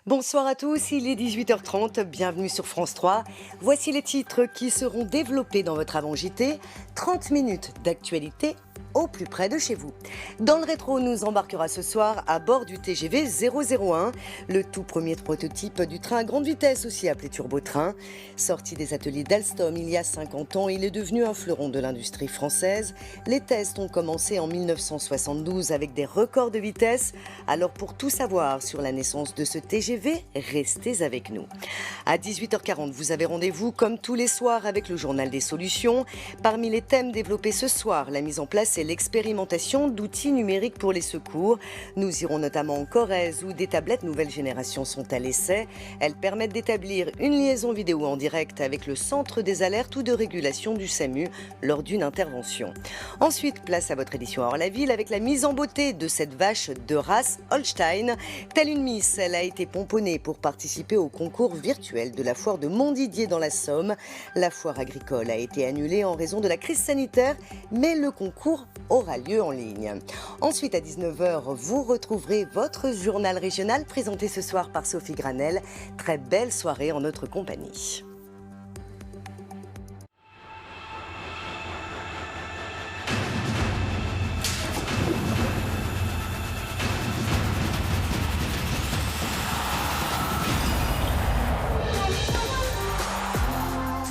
Bonsoir à tous, il est 18h30, bienvenue sur France 3. Voici les titres qui seront développés dans votre avant-JT. 30 minutes d'actualité au plus près de chez vous. Dans le rétro, nous embarquera ce soir à bord du TGV 001, le tout premier prototype du train à grande vitesse, aussi appelé turbotrain. Sorti des ateliers d'Alstom il y a 50 ans, il est devenu un fleuron de l'industrie française. Les tests ont commencé en 1972 avec des records de vitesse. Alors pour tout savoir sur la naissance de ce TGV, restez avec nous. À 18h40, vous avez rendez-vous comme tous les soirs avec le journal des solutions. Parmi les thèmes développés ce soir, la mise en place et l'expérimentation d'outils numériques pour les secours. Nous irons notamment en Corrèze où des tablettes nouvelle génération sont à l'essai. Elles permettent d'établir une liaison vidéo en direct avec le centre des alertes ou de régulation du SAMU lors d'une intervention. Ensuite, place à votre édition hors la ville avec la mise en beauté de cette vache de race Holstein. Telle une Miss, elle a été pomponnée pour participer au concours virtuel de la foire de Montdidier dans la Somme. La foire agricole a été annulée en raison de la crise sanitaire, mais le concours aura lieu en ligne. Ensuite, à 19h, vous retrouverez votre journal régional présenté ce soir par Sophie Granel. Très belle soirée en notre compagnie.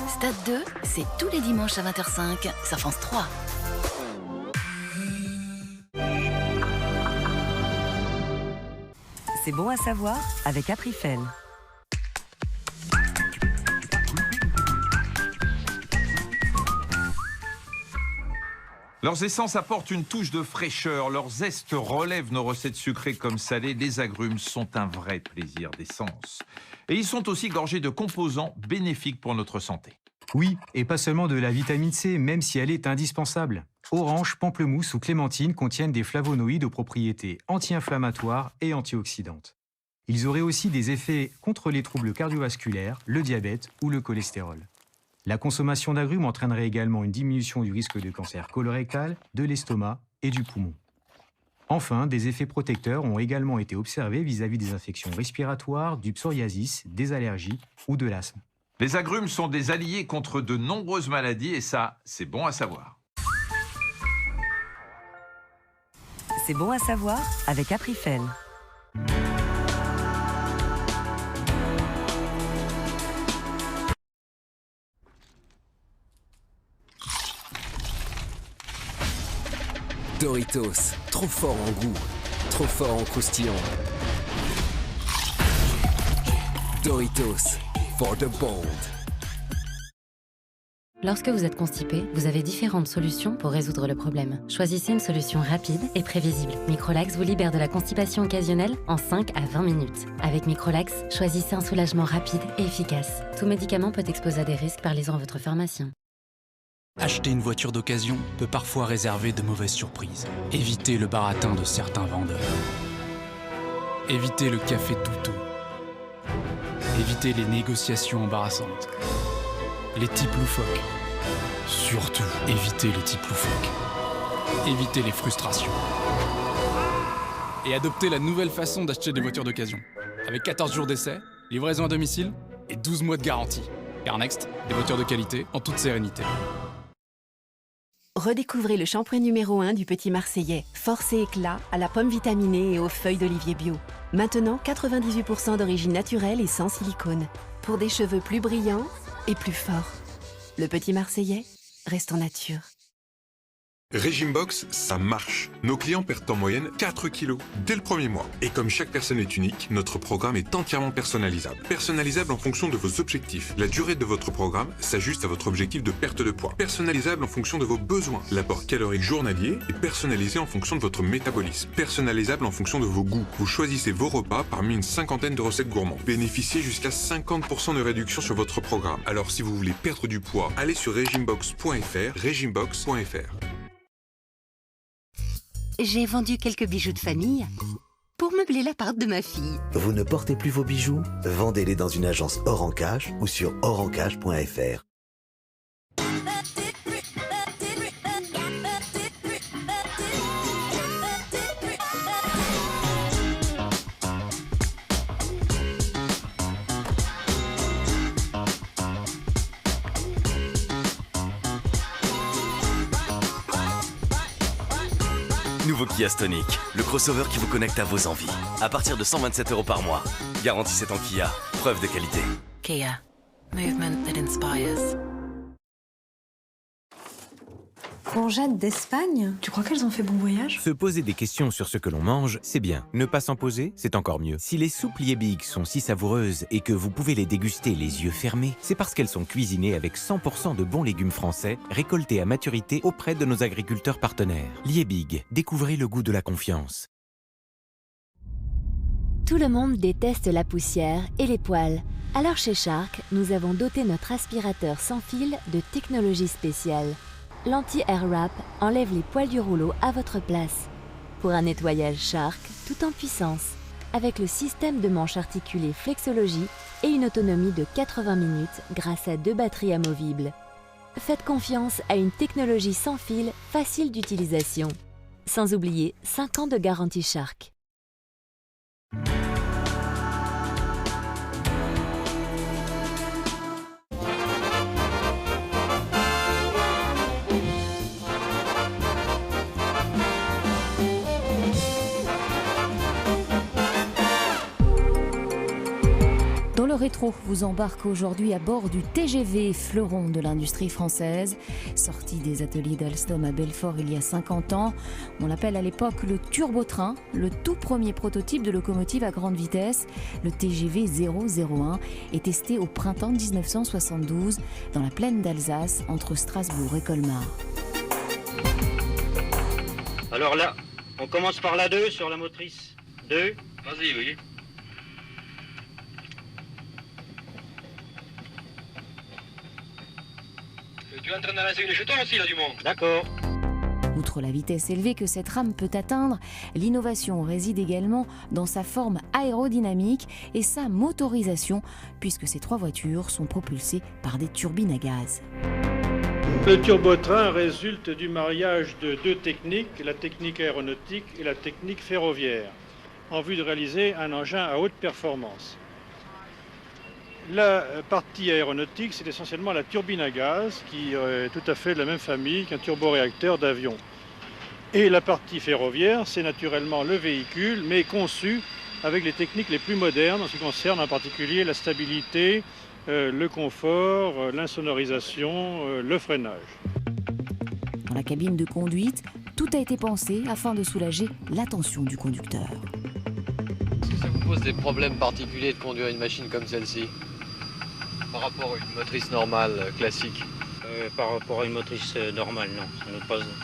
Stade 2, c'est tous les dimanches à 20h05 sur France 3. C'est bon à savoir avec Aprifel. Leurs essences apportent une touche de fraîcheur, leurs zestes relèvent nos recettes sucrées comme salées. Les agrumes sont un vrai plaisir d'essence. Et ils sont aussi gorgés de composants bénéfiques pour notre santé. Oui, et pas seulement de la vitamine C, même si elle est indispensable. Orange, pamplemousse ou clémentine contiennent des flavonoïdes aux propriétés anti-inflammatoires et antioxydantes. Ils auraient aussi des effets contre les troubles cardiovasculaires, le diabète ou le cholestérol. La consommation d'agrumes entraînerait également une diminution du risque de cancer colorectal, de l'estomac et du poumon. Enfin, des effets protecteurs ont également été observés vis-à-vis des infections respiratoires, du psoriasis, des allergies ou de l'asthme. Les agrumes sont des alliés contre de nombreuses maladies et ça, c'est bon à savoir. C'est bon à savoir avec Aprifel. Doritos, trop fort en goût, trop fort en croustillant. Doritos, for the bold. Lorsque vous êtes constipé, vous avez différentes solutions pour résoudre le problème. Choisissez une solution rapide et prévisible. Microlax vous libère de la constipation occasionnelle en 5 à 20 minutes. Avec Microlax, choisissez un soulagement rapide et efficace. Tout médicament peut exposer à des risques, parlez-en à votre pharmacien. Acheter une voiture d'occasion peut parfois réserver de mauvaises surprises. Évitez le baratin de certains vendeurs. Évitez le café douteux. Évitez les négociations embarrassantes. Les types loufoques. Surtout, évitez les types loufoques. Évitez les frustrations. Et adoptez la nouvelle façon d'acheter des voitures d'occasion. Avec 14 jours d'essai, livraison à domicile et 12 mois de garantie. Car Next, des voitures de qualité en toute sérénité. Redécouvrez le shampoing numéro 1 du Petit Marseillais. Force et éclat à la pomme vitaminée et aux feuilles d'olivier bio. Maintenant, 98% d'origine naturelle et sans silicone. Pour des cheveux plus brillants et plus forts. Le Petit Marseillais reste en nature. Régime Box, ça marche. Nos clients perdent en moyenne 4 kilos dès le premier mois. Et comme chaque personne est unique, notre programme est entièrement personnalisable. Personnalisable en fonction de vos objectifs. La durée de votre programme s'ajuste à votre objectif de perte de poids. Personnalisable en fonction de vos besoins. L'apport calorique journalier est personnalisé en fonction de votre métabolisme. Personnalisable en fonction de vos goûts. Vous choisissez vos repas parmi une cinquantaine de recettes gourmandes. Bénéficiez jusqu'à 50% de réduction sur votre programme. Alors si vous voulez perdre du poids, allez sur regimebox.fr, regimebox.fr. J'ai vendu quelques bijoux de famille pour meubler l'appart de ma fille. Vous ne portez plus vos bijoux? Vendez-les dans une agence Orancage ou sur orancage.fr. Nouveau Kia Stonic, le crossover qui vous connecte à vos envies. À partir de 127 € par mois. Garantie 7 ans Kia, preuve de qualité. Kia. Movement that inspires. Courgettes d'Espagne? Tu crois qu'elles ont fait bon voyage? Se poser des questions sur ce que l'on mange, c'est bien. Ne pas s'en poser, c'est encore mieux. Si les soupes Liebig sont si savoureuses et que vous pouvez les déguster les yeux fermés, c'est parce qu'elles sont cuisinées avec 100% de bons légumes français, récoltés à maturité auprès de nos agriculteurs partenaires. Liebig, découvrez le goût de la confiance. Tout le monde déteste la poussière et les poils. Alors chez Shark, nous avons doté notre aspirateur sans fil de technologie spéciale. L'anti-air wrap enlève les poils du rouleau à votre place. Pour un nettoyage Shark tout en puissance, avec le système de manche articulée Flexology et une autonomie de 80 minutes grâce à 2 batteries amovibles. Faites confiance à une technologie sans fil facile d'utilisation. Sans oublier 5 ans de garantie Shark. Le rétro vous embarque aujourd'hui à bord du TGV fleuron de l'industrie française. Sorti des ateliers d'Alstom à Belfort il y a 50 ans, on l'appelle à l'époque le turbotrain, le tout premier prototype de locomotive à grande vitesse. Le TGV 001 est testé au printemps 1972 dans la plaine d'Alsace entre Strasbourg et Colmar. Alors là, on commence par la 2 sur la motrice 2. Vas-y, oui. Tu es en train d'avancer les jetons aussi, là, du monde. D'accord. Outre la vitesse élevée que cette rame peut atteindre, l'innovation réside également dans sa forme aérodynamique et sa motorisation, puisque ces 3 voitures sont propulsées par des turbines à gaz. Le turbotrain résulte du mariage de 2 techniques, la technique aéronautique et la technique ferroviaire, en vue de réaliser un engin à haute performance. La partie aéronautique, c'est essentiellement la turbine à gaz, qui est tout à fait de la même famille qu'un turboréacteur d'avion. Et la partie ferroviaire, c'est naturellement le véhicule, mais conçu avec les techniques les plus modernes, en ce qui concerne en particulier la stabilité, le confort, l'insonorisation, le freinage. Dans la cabine de conduite, tout a été pensé afin de soulager l'attention du conducteur. Est-ce que ça vous pose des problèmes particuliers de conduire une machine comme celle-ci ? Par rapport à une motrice normale, classique? Par rapport à une motrice normale, non.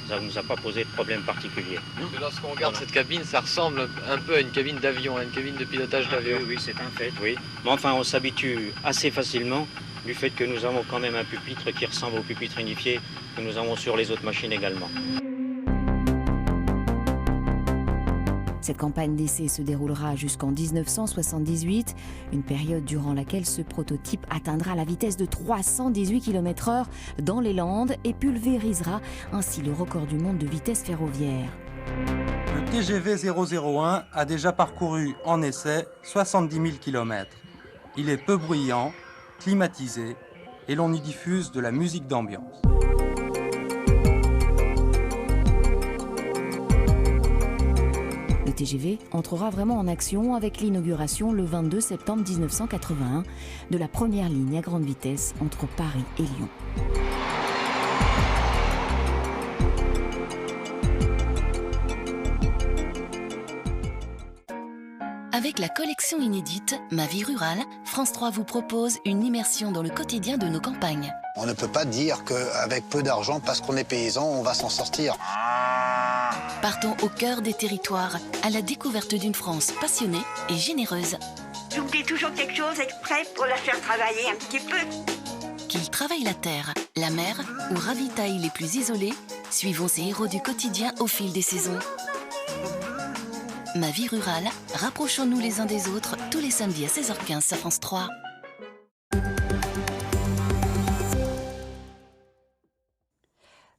Ça ne nous a pas posé de problème particulier. Lorsqu'on regarde cette cabine, ça ressemble un peu à une cabine d'avion, à une cabine de pilotage d'avion. Oui, c'est un fait, oui. Mais enfin, on s'habitue assez facilement du fait que nous avons quand même un pupitre qui ressemble au pupitre unifié que nous avons sur les autres machines également. Cette campagne d'essai se déroulera jusqu'en 1978, une période durant laquelle ce prototype atteindra la vitesse de 318 km/h dans les Landes et pulvérisera ainsi le record du monde de vitesse ferroviaire. Le TGV 001 a déjà parcouru en essai 70 000 km. Il est peu bruyant, climatisé et l'on y diffuse de la musique d'ambiance. Le TGV entrera vraiment en action avec l'inauguration le 22 septembre 1981 de la première ligne à grande vitesse entre Paris et Lyon. Avec la collection inédite Ma vie rurale, France 3 vous propose une immersion dans le quotidien de nos campagnes. On ne peut pas dire qu'avec peu d'argent, parce qu'on est paysan, on va s'en sortir. Partons au cœur des territoires, à la découverte d'une France passionnée et généreuse. J'oublie toujours quelque chose exprès pour la faire travailler un petit peu. Qu'il travaille la terre, la mer ou ravitaille les plus isolés, suivons ces héros du quotidien au fil des saisons. Ma vie rurale, rapprochons-nous les uns des autres tous les samedis à 16h15 sur France 3.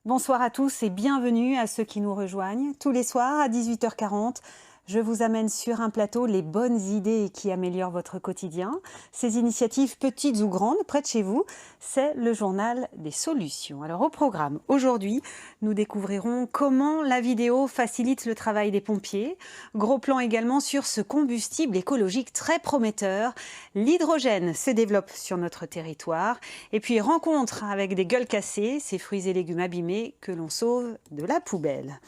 Bonsoir à tous et bienvenue à ceux qui nous rejoignent. Tous les soirs à 18h40, Je vous amène sur un plateau les bonnes idées qui améliorent votre quotidien. Ces initiatives, petites ou grandes, près de chez vous, c'est le journal des solutions. Alors au programme, aujourd'hui, nous découvrirons comment la vidéo facilite le travail des pompiers. Gros plan également sur ce combustible écologique très prometteur. L'hydrogène se développe sur notre territoire. Et puis rencontre avec des gueules cassées, ces fruits et légumes abîmés que l'on sauve de la poubelle.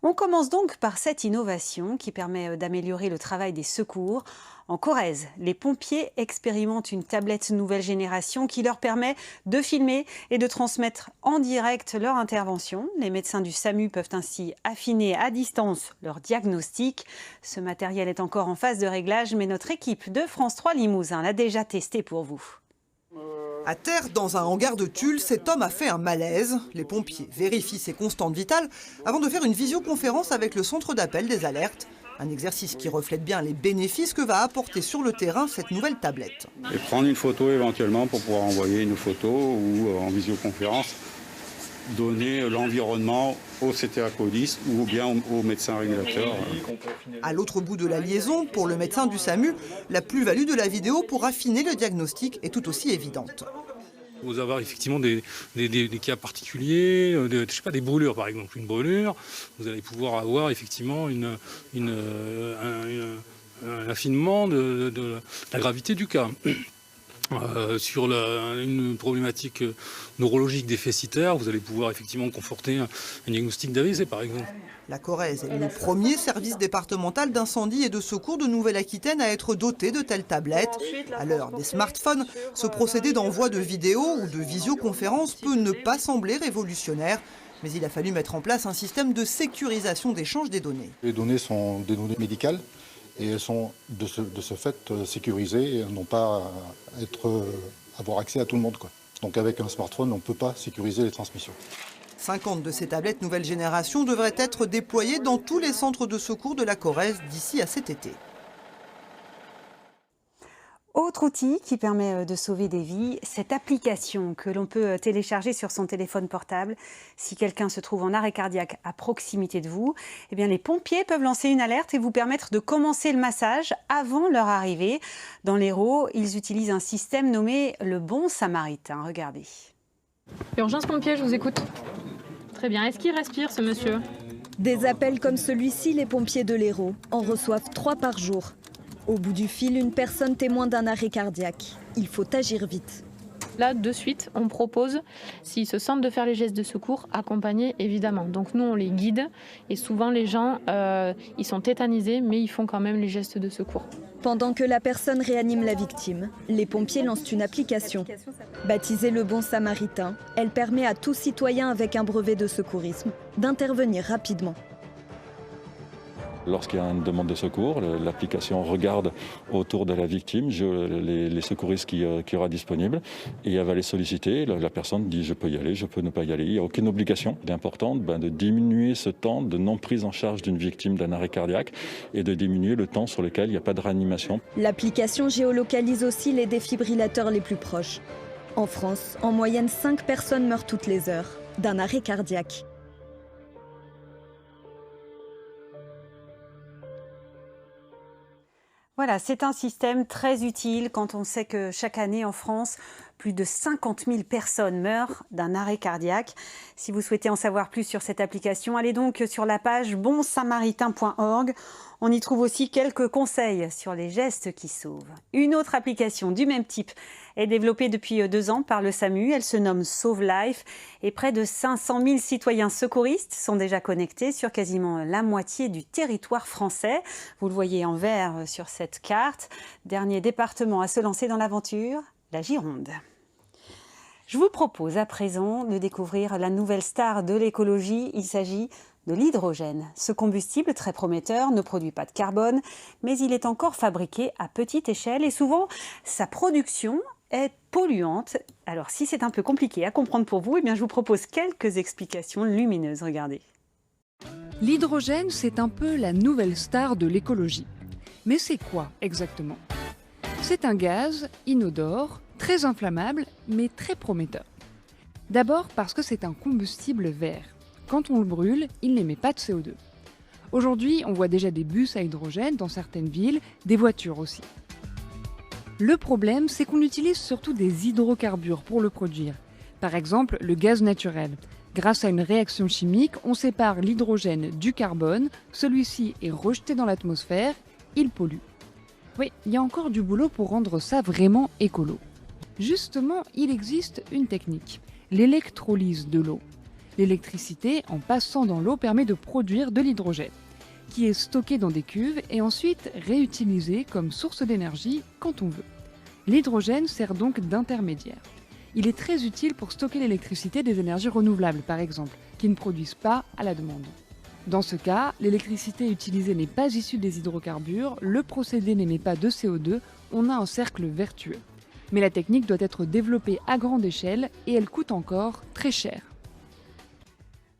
On commence donc par cette innovation qui permet d'améliorer le travail des secours. En Corrèze, les pompiers expérimentent une tablette nouvelle génération qui leur permet de filmer et de transmettre en direct leur intervention. Les médecins du SAMU peuvent ainsi affiner à distance leur diagnostic. Ce matériel est encore en phase de réglage, mais notre équipe de France 3 Limousin l'a déjà testé pour vous. À terre, dans un hangar de Tulle, cet homme a fait un malaise. Les pompiers vérifient ses constantes vitales avant de faire une visioconférence avec le centre d'appel des alertes. Un exercice qui reflète bien les bénéfices que va apporter sur le terrain cette nouvelle tablette. Et prendre une photo éventuellement pour pouvoir envoyer une photo ou en visioconférence, donner l'environnement au CTA Police ou bien au médecin régulateur. À l'autre bout de la liaison, pour le médecin du SAMU, la plus-value de la vidéo pour affiner le diagnostic est tout aussi évidente. Vous avez effectivement des cas particuliers, des brûlures par exemple. Une brûlure, vous allez pouvoir avoir effectivement un affinement de la gravité du cas. Sur une problématique neurologique déficitaire, vous allez pouvoir effectivement conforter un diagnostic d'AVC par exemple. La Corrèze est le premier service départemental d'incendie et de secours de Nouvelle-Aquitaine à être doté de telles tablettes. À l'heure des smartphones, ce procédé d'envoi de vidéos ou de visioconférence peut ne pas sembler révolutionnaire, mais il a fallu mettre en place un système de sécurisation d'échange des données. Les données sont des données médicales. Et elles sont de ce fait sécurisées et n'ont pas à avoir accès à tout le monde, quoi. Donc avec un smartphone, on ne peut pas sécuriser les transmissions. 50 de ces tablettes nouvelle génération devraient être déployées dans tous les centres de secours de la Corrèze d'ici à cet été. Autre outil qui permet de sauver des vies, cette application que l'on peut télécharger sur son téléphone portable. Si quelqu'un se trouve en arrêt cardiaque à proximité de vous, eh bien les pompiers peuvent lancer une alerte et vous permettre de commencer le massage avant leur arrivée. Dans l'Hérault, ils utilisent un système nommé le Bon Samaritain. Regardez. Urgence pompier, je vous écoute. Très bien. Est-ce qu'il respire, ce monsieur ? Des appels comme celui-ci, les pompiers de l'Hérault en reçoivent 3 par jour. Au bout du fil, une personne témoin d'un arrêt cardiaque. Il faut agir vite. Là, de suite, on propose, s'ils se sentent de faire les gestes de secours, accompagner évidemment. Donc nous, on les guide et souvent les gens, ils sont tétanisés, mais ils font quand même les gestes de secours. Pendant que la personne réanime la victime, les pompiers lancent une application. Baptisée le Bon Samaritain, elle permet à tout citoyen avec un brevet de secourisme d'intervenir rapidement. Lorsqu'il y a une demande de secours, l'application regarde autour de la victime les secouristes qu'il y aura disponibles et elle va les solliciter. La personne dit je peux y aller, je peux ne pas y aller. Il n'y a aucune obligation. Il est important de diminuer ce temps de non prise en charge d'une victime d'un arrêt cardiaque et de diminuer le temps sur lequel il n'y a pas de réanimation. L'application géolocalise aussi les défibrillateurs les plus proches. En France, en moyenne 5 personnes meurent toutes les heures d'un arrêt cardiaque. Voilà, c'est un système très utile quand on sait que chaque année en France, plus de 50 000 personnes meurent d'un arrêt cardiaque. Si vous souhaitez en savoir plus sur cette application, allez donc sur la page bonsamaritain.org. On y trouve aussi quelques conseils sur les gestes qui sauvent. Une autre application du même type est développée depuis 2 ans par le SAMU. Elle se nomme Sauve Life et près de 500 000 citoyens secouristes sont déjà connectés sur quasiment la moitié du territoire français. Vous le voyez en vert sur cette carte. Dernier département à se lancer dans l'aventure, la Gironde. Je vous propose à présent de découvrir la nouvelle star de l'écologie. Il s'agit de l'hydrogène. Ce combustible très prometteur ne produit pas de carbone, mais il est encore fabriqué à petite échelle et souvent sa production est polluante. Alors si c'est un peu compliqué à comprendre pour vous, eh bien je vous propose quelques explications lumineuses. Regardez. L'hydrogène, c'est un peu la nouvelle star de l'écologie. Mais c'est quoi exactement ? C'est un gaz inodore, très inflammable, mais très prometteur. D'abord parce que c'est un combustible vert. Quand on le brûle, il n'émet pas de CO2. Aujourd'hui, on voit déjà des bus à hydrogène dans certaines villes, des voitures aussi. Le problème, c'est qu'on utilise surtout des hydrocarbures pour le produire. Par exemple, le gaz naturel. Grâce à une réaction chimique, on sépare l'hydrogène du carbone, celui-ci est rejeté dans l'atmosphère, il pollue. Oui, il y a encore du boulot pour rendre ça vraiment écolo. Justement, il existe une technique, l'électrolyse de l'eau. L'électricité, en passant dans l'eau, permet de produire de l'hydrogène, qui est stocké dans des cuves et ensuite réutilisé comme source d'énergie quand on veut. L'hydrogène sert donc d'intermédiaire. Il est très utile pour stocker l'électricité des énergies renouvelables, par exemple, qui ne produisent pas à la demande. Dans ce cas, l'électricité utilisée n'est pas issue des hydrocarbures, le procédé n'émet pas de CO2, on a un cercle vertueux. Mais la technique doit être développée à grande échelle et elle coûte encore très cher.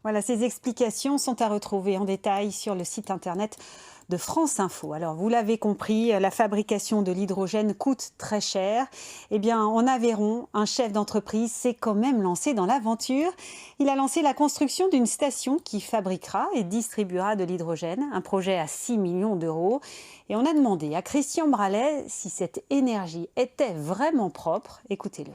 Voilà, ces explications sont à retrouver en détail sur le site internet de France Info. Alors, vous l'avez compris, la fabrication de l'hydrogène coûte très cher. Eh bien, en Aveyron, un chef d'entreprise s'est quand même lancé dans l'aventure. Il a lancé la construction d'une station qui fabriquera et distribuera de l'hydrogène, un projet à 6 millions d'euros. Et on a demandé à Christian Bralet si cette énergie était vraiment propre. Écoutez-le.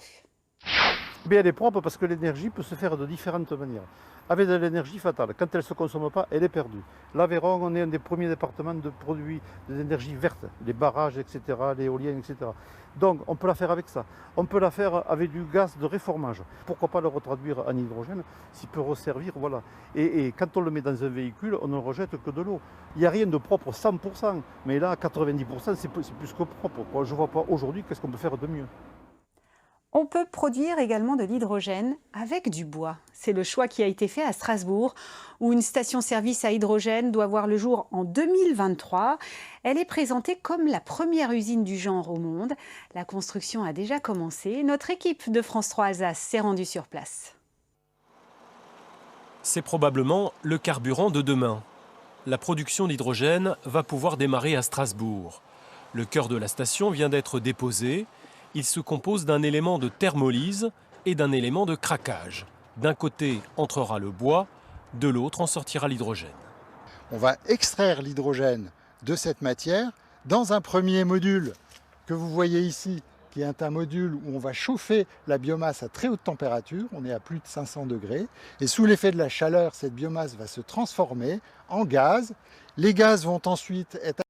Elle est propre parce que l'énergie peut se faire de différentes manières. Avec de l'énergie fatale, quand elle ne se consomme pas, elle est perdue. L'Aveyron, on est un des premiers départements de produits d'énergie verte, les barrages, etc., l'éolienne, etc. Donc on peut la faire avec ça. On peut la faire avec du gaz de réformage. Pourquoi pas le retraduire en hydrogène s'il peut resservir, voilà. Et quand on le met dans un véhicule, on ne rejette que de l'eau. Il n'y a rien de propre 100%, mais là, 90%, c'est plus que propre. Je ne vois pas aujourd'hui qu'est-ce qu'on peut faire de mieux. On peut produire également de l'hydrogène avec du bois. C'est le choix qui a été fait à Strasbourg, où une station-service à hydrogène doit voir le jour en 2023. Elle est présentée comme la première usine du genre au monde. La construction a déjà commencé. Notre équipe de France 3 Alsace s'est rendue sur place. C'est probablement le carburant de demain. La production d'hydrogène va pouvoir démarrer à Strasbourg. Le cœur de la station vient d'être déposé. Il se compose d'un élément de thermolyse et d'un élément de craquage. D'un côté entrera le bois, de l'autre en sortira l'hydrogène. On va extraire l'hydrogène de cette matière dans un premier module que vous voyez ici, qui est un module où on va chauffer la biomasse à très haute température, on est à plus de 500 degrés, et sous l'effet de la chaleur, cette biomasse va se transformer en gaz. Les gaz vont ensuite être